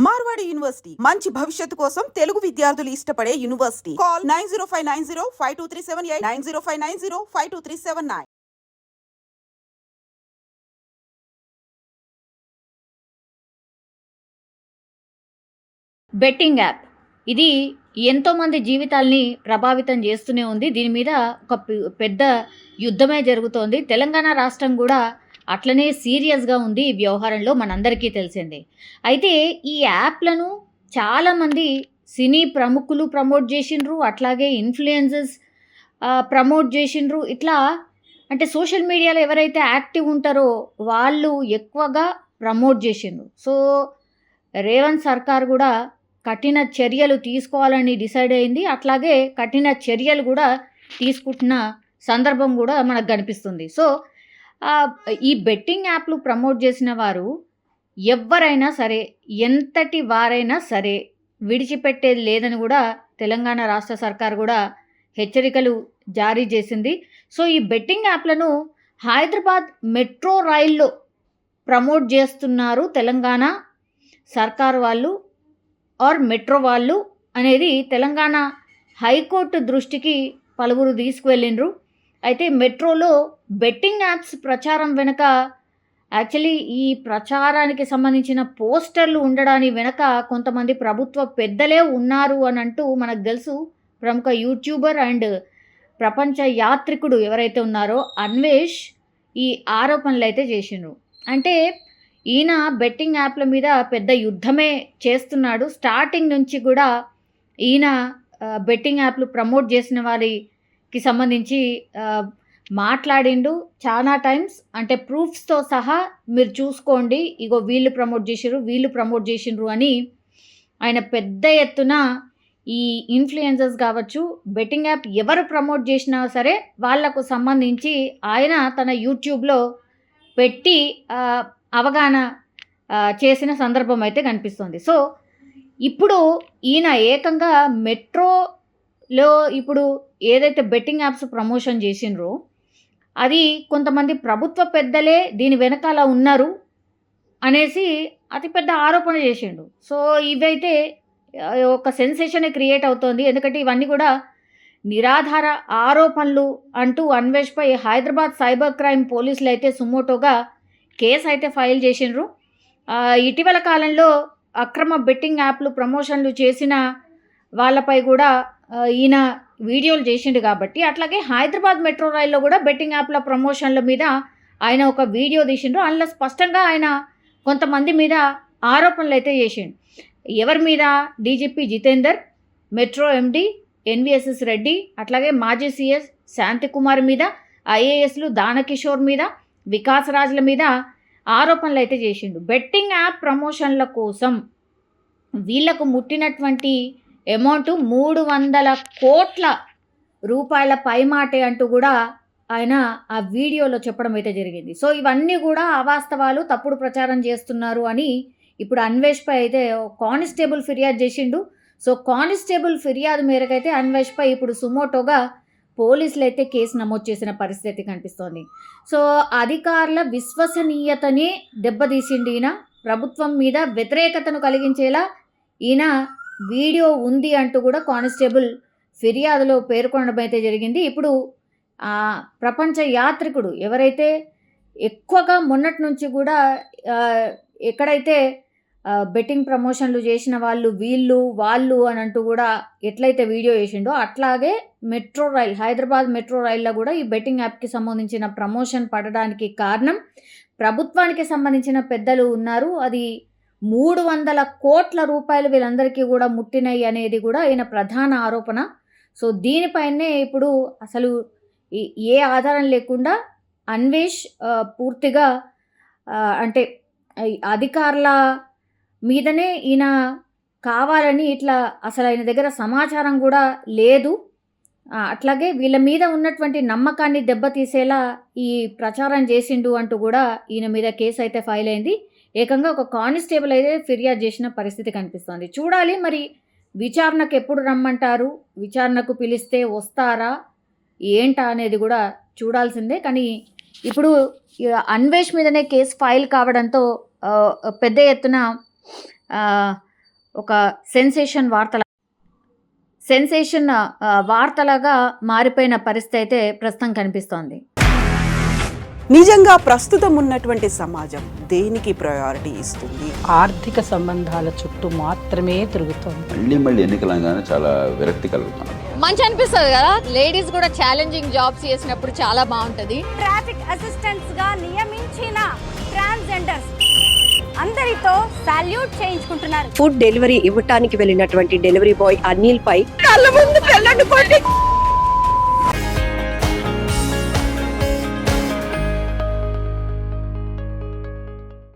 Marwadi university మంచి భవిష్యత్తు కోసం తెలుగు విద్యార్థులు ఇష్టపడే యూనివర్సిటీ. కాల్ 9059052378 9059052379. బెట్టింగ్ యాప్ ఇది ఎంతోమంది జీవితాల్ని ప్రభావితం చేస్తూనే ఉంది. దీని మీద ఒక పెద్ద యుద్ధమే జరుగుతోంది. తెలంగాణ రాష్ట్రం కూడా అట్లనే సీరియస్గా ఉంది ఈ వ్యవహారంలో, మనందరికీ తెలిసిందే. అయితే ఈ యాప్లను చాలామంది సినీ ప్రముఖులు ప్రమోట్ చేసిండ్రు, అట్లాగే ఇన్ఫ్లుయెన్సర్స్ ప్రమోట్ చేసిండ్రు. ఇట్లా అంటే సోషల్ మీడియాలో ఎవరైతే యాక్టివ్ ఉంటారో వాళ్ళు ఎక్కువగా ప్రమోట్ చేసిండ్రు. సో రేవంత్ సర్కార్ కూడా కఠిన చర్యలు తీసుకోవాలని డిసైడ్ అయింది. అట్లాగే కఠిన చర్యలు కూడా తీసుకుంటున్న సందర్భం కూడా మనకు కనిపిస్తుంది. సో ఈ బెట్టింగ్ యాప్లు ప్రమోట్ చేసిన వారు ఎవరైనా సరే, ఎంతటి వారైనా సరే విడిచిపెట్టేది లేదని కూడా తెలంగాణ రాష్ట్ర సర్కార్ కూడా హెచ్చరికలు జారీ చేసింది. సో ఈ బెట్టింగ్ యాప్లను హైదరాబాద్ మెట్రో రైల్లో ప్రమోట్ చేస్తున్నారు తెలంగాణ సర్కార్ వాళ్ళు ఆర్ మెట్రో వాళ్ళు అనేది తెలంగాణ హైకోర్టు దృష్టికి పలువురు తీసుకువెళ్ళిండ్రు. అయితే మెట్రోలో బెట్టింగ్ యాప్స్ ప్రచారం వెనుక యాక్చువల్లీ ఈ ప్రచారానికి సంబంధించిన పోస్టర్లు ఉండడానికి వెనుక కొంతమంది ప్రభుత్వ పెద్దలే ఉన్నారు అని అంటూ మనకు తెలుసు. ప్రముఖ యూట్యూబర్ అండ్ ప్రపంచ యాత్రికుడు ఎవరైతే ఉన్నారో అన్వేష్ ఈ ఆరోపణలు అయితే చేసిండ్రు. అంటే ఈయన బెట్టింగ్ యాప్ల మీద పెద్ద యుద్ధమే చేస్తున్నాడు. స్టార్టింగ్ నుంచి కూడా ఈయన బెట్టింగ్ యాప్లు ప్రమోట్ చేసిన వారికి సంబంధించి మాట్లాడిండు చాలా టైమ్స్. అంటే ప్రూఫ్స్తో సహా మీరు చూసుకోండి, ఇగో వీళ్ళు ప్రమోట్ చేసిండ్రు అని ఆయన పెద్ద ఎత్తున ఈ ఇన్ఫ్లుయెన్సర్స్ కావచ్చు, బెట్టింగ్ యాప్ ఎవరు ప్రమోట్ చేసినా సరే వాళ్లకు సంబంధించి ఆయన తన యూట్యూబ్లో పెట్టి అవగాహన చేసిన సందర్భం అయితే కనిపిస్తుంది. సో ఇప్పుడు ఈయన ఏకంగా మెట్రోలో ఇప్పుడు ఏదైతే బెట్టింగ్ యాప్స్ ప్రమోషన్ చేసిండ్రో అది కొంతమంది ప్రభుత్వ పెద్దలే దీని వెనకాల ఉన్నారు అనేసి అతిపెద్ద ఆరోపణ చేసిండు. సో ఇవైతే ఒక సెన్సేషన్ క్రియేట్ అవుతోంది. ఎందుకంటే ఇవన్నీ కూడా నిరాధార ఆరోపణలు అంటూ అన్వేష్పై హైదరాబాద్ సైబర్ క్రైమ్ పోలీసులు అయితే సుమోటోగా కేసు అయితే ఫైల్ చేసిండ్రు. ఇటీవల కాలంలో అక్రమ బెట్టింగ్ యాప్లు ప్రమోషన్లు చేసిన వాళ్ళపై కూడా ఈయన వీడియోలు చేసిండు కాబట్టి, అట్లాగే హైదరాబాద్ మెట్రో రైల్లో కూడా బెట్టింగ్ యాప్ల ప్రమోషన్ల మీద ఆయన ఒక వీడియో తీసిండ్రు. అందులో స్పష్టంగా ఆయన కొంతమంది మీద ఆరోపణలు అయితే చేసిండు. ఎవరి మీద? DGP Jitender, metro MD NVSS Reddy, అట్లాగే మాజీ సిఎస్ శాంతికుమార్ మీద, ఐఏఎస్లు దానకిషోర్ మీద, వికాస్ రాజ్ల మీద ఆరోపణలు అయితే చేసిండు. బెట్టింగ్ యాప్ ప్రమోషన్ల కోసం వీళ్లకు ముట్టినటువంటి అమౌంట్ 300 కోట్ల రూపాయల పైమాటే అంటూ కూడా ఆయన ఆ వీడియోలో చెప్పడం అయితే జరిగింది. సో ఇవన్నీ కూడా అవాస్తవాలు, తప్పుడు ప్రచారం చేస్తున్నారు అని ఇప్పుడు అన్వేష్పై అయితే కానిస్టేబుల్ ఫిర్యాదు చేసిండు. సో కానిస్టేబుల్ ఫిర్యాదు మేరకైతే అన్వేష్పై ఇప్పుడు సుమోటోగా పోలీసులు అయితే కేసు నమోదు చేసిన పరిస్థితి కనిపిస్తోంది. సో అధికారుల విశ్వసనీయతని దెబ్బతీసిండి ఈయన. ప్రభుత్వం మీద వ్యతిరేకతను కలిగించేలా ఈయన వీడియో ఉంది అంటూ కూడా కానిస్టేబుల్ ఫిర్యాదులో పేర్కొనడం అయితే జరిగింది. ఇప్పుడు ప్రపంచ యాత్రికుడు ఎవరైతే ఎక్కువగా మొన్నటి నుంచి కూడా ఎక్కడైతే బెట్టింగ్ ప్రమోషన్లు చేసిన వాళ్ళు అని అంటూ కూడా ఎట్లయితే వీడియో చేసిండో అట్లాగే మెట్రో రైల్, హైదరాబాద్ మెట్రో రైల్లో కూడా ఈ బెట్టింగ్ యాప్కి సంబంధించిన ప్రమోషన్ పడడానికి కారణం ప్రభుత్వానికి సంబంధించిన పెద్దలు ఉన్నారు. అది 300 కోట్ల రూపాయలు వీళ్ళందరికీ కూడా ముట్టినాయి అనేది కూడా ఈయన ప్రధాన ఆరోపణ. సో దీనిపైనే ఇప్పుడు అసలు ఏ ఆధారం లేకుండా అన్వేష్ పూర్తిగా అంటే అధికారుల మీదనే ఈయన కావాలని ఇట్లా అసలు ఆయన దగ్గర సమాచారం కూడా లేదు, అట్లాగే వీళ్ళ మీద ఉన్నటువంటి నమ్మకాన్ని దెబ్బతీసేలా ఈ ప్రచారం చేసిండు అంటూ కూడా ఈయన మీద కేసు అయితే ఫైల్ అయింది. ఏకంగా ఒక కానిస్టేబుల్ అయితే ఫిర్యాదు చేసిన పరిస్థితి కనిపిస్తోంది. చూడాలి మరి విచారణకు ఎప్పుడు రమ్మంటారు, విచారణకు పిలిస్తే వస్తారా ఏంటా అనేది కూడా చూడాల్సిందే. కానీ ఇప్పుడు ఈ అన్వేష్ మీదనే కేసు ఫైల్ కావడంతో పెద్ద ఎత్తున ఒక సెన్సేషన్ వార్తలాగా మారిపోయిన పరిస్థితి అయితే ప్రస్తుతం కనిపిస్తోంది. నిజంగా ప్రస్తుతం ఉన్నటువంటి సమాజం దేనికి ప్రయారిటీ ఇస్తుంది? ఆర్థిక సంబంధాల చుట్టూ మాత్రమే తిరుగుతోంది. మళ్ళీ ఎన్నికలంగానే చాలా విరక్తి కలుగుతాం. మంచి అనిపిస్తుంది కదా, లేడీస్ కూడా ఛాలెంజింగ్ జాబ్స్ చేసినప్పుడు చాలా బాగుంటది. ట్రాఫిక్ అసిస్టెంట్స్ గా నియమించిన ట్రాన్స్జెండర్స్ అందరితో సాల్యూట్ చేయించుకుంటున్నారు. ఫుడ్ డెలివరీ ఇవ్వటానికి వెళ్ళినటువంటి డెలివరీ బాయ్ అనిల్ పై కళ్ళ ముందు పెళ్ళండి